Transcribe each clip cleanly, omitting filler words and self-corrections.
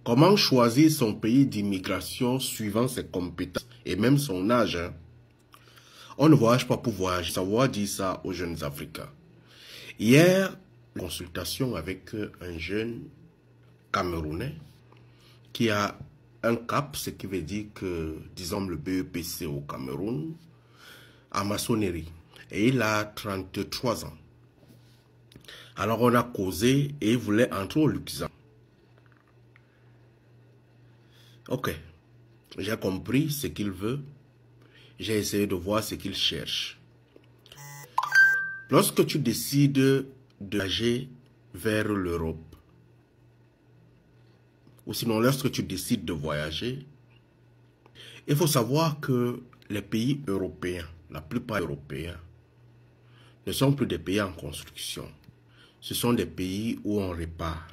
Comment choisir son pays d'immigration suivant ses compétences et même son âge, hein? On ne voyage pas pour voyager, savoir dire ça aux jeunes Africains. Hier, consultation avec un jeune Camerounais qui a un CAP, ce qui veut dire que, disons, le BEPC au Cameroun, en maçonnerie. Et il a 33 ans. Alors on a causé et il voulait entrer au Luxembourg. Ok, j'ai compris ce qu'il veut. J'ai essayé de voir ce qu'il cherche. Lorsque tu décides de voyager vers l'Europe, ou sinon lorsque tu décides de voyager, il faut savoir que les pays européens, la plupart européens, ne sont plus des pays en construction. Ce sont des pays où on répare.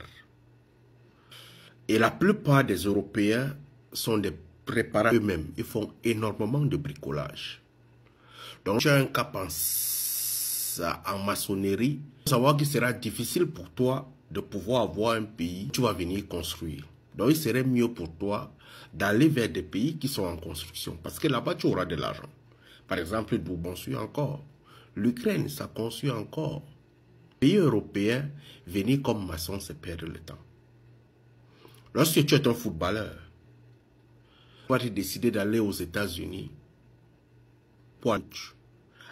Et la plupart des Européens sont des préparateurs eux-mêmes. Ils font énormément de bricolage. Donc, tu as un cap en maçonnerie. Il faut savoir qu'il sera difficile pour toi de pouvoir avoir un pays où tu vas venir construire. Donc, il serait mieux pour toi d'aller vers des pays qui sont en construction. Parce que là-bas, tu auras de l'argent. Par exemple, d'où construit encore. L'Ukraine, ça construit encore. Les pays européens, venir comme maçon, c'est perdre le temps. Lorsque tu es un footballeur, tu vas te décider d'aller aux États-Unis pour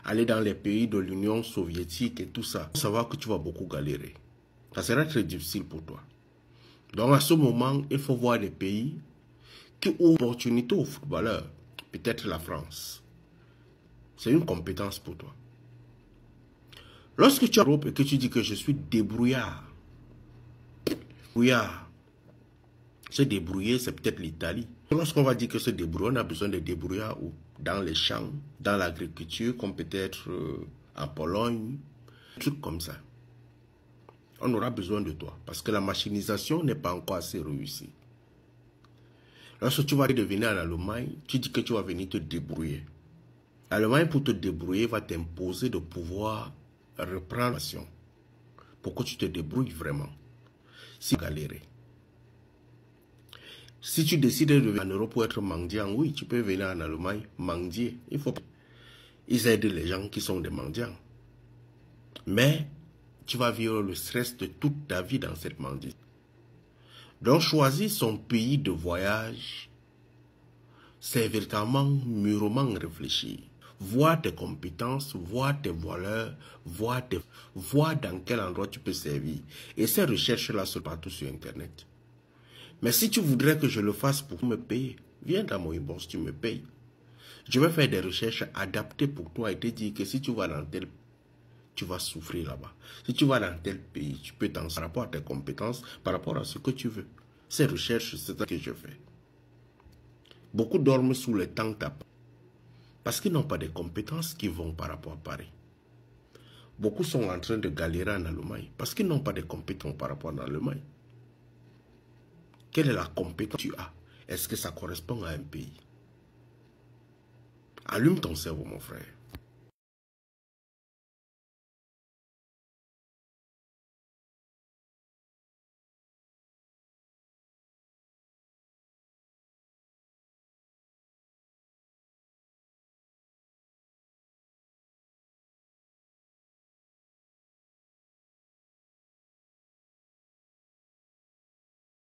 aller dans les pays de l'Union soviétique et tout ça. Il faut savoir que tu vas beaucoup galérer. Ça sera très difficile pour toi. Donc à ce moment, il faut voir des pays qui ont l'opportunité aux footballeurs. Peut-être la France. C'est une compétence pour toi. Lorsque tu es en Europe et que tu dis que je suis débrouillard, se débrouiller, c'est peut-être l'Italie. Lorsqu'on va dire que se débrouiller, on a besoin de débrouillards où? Dans les champs, dans l'agriculture, comme peut-être en Pologne, un truc comme ça. On aura besoin de toi parce que la machinisation n'est pas encore assez réussie. Lorsque tu vas devenir en Allemagne, tu dis que tu vas venir te débrouiller. L'Allemagne, pour te débrouiller, va t'imposer de pouvoir reprendre l'action pour que tu te débrouilles vraiment. Si tu galérer. Si tu décides de venir en Europe pour être mendiant, oui, tu peux venir en Allemagne mendier. Il faut. Ils aident les gens qui sont des mendiants. Mais tu vas vivre le stress de toute ta vie dans cette mendiance. Donc choisir son pays de voyage, c'est véritablement mûrement réfléchir. Voir tes compétences, voir tes valeurs, voir dans quel endroit tu peux servir. Et ces recherches-là sont partout sur Internet. Mais si tu voudrais que je le fasse pour me payer, viens dans mon inbox, tu me payes. Je vais faire des recherches adaptées pour toi et te dire que si tu vas dans tel pays, tu vas souffrir là-bas. Si tu vas dans tel pays, tu peux t'en par rapport à tes compétences, par rapport à ce que tu veux. Ces recherches, c'est ça que je fais. Beaucoup dorment sous les temps tapés parce qu'ils n'ont pas de compétences qui vont par rapport à Paris. Beaucoup sont en train de galérer en Allemagne parce qu'ils n'ont pas de compétences par rapport à l'Allemagne. Quelle est la compétence que tu as? Est-ce que ça correspond à un pays? Allume ton cerveau, mon frère.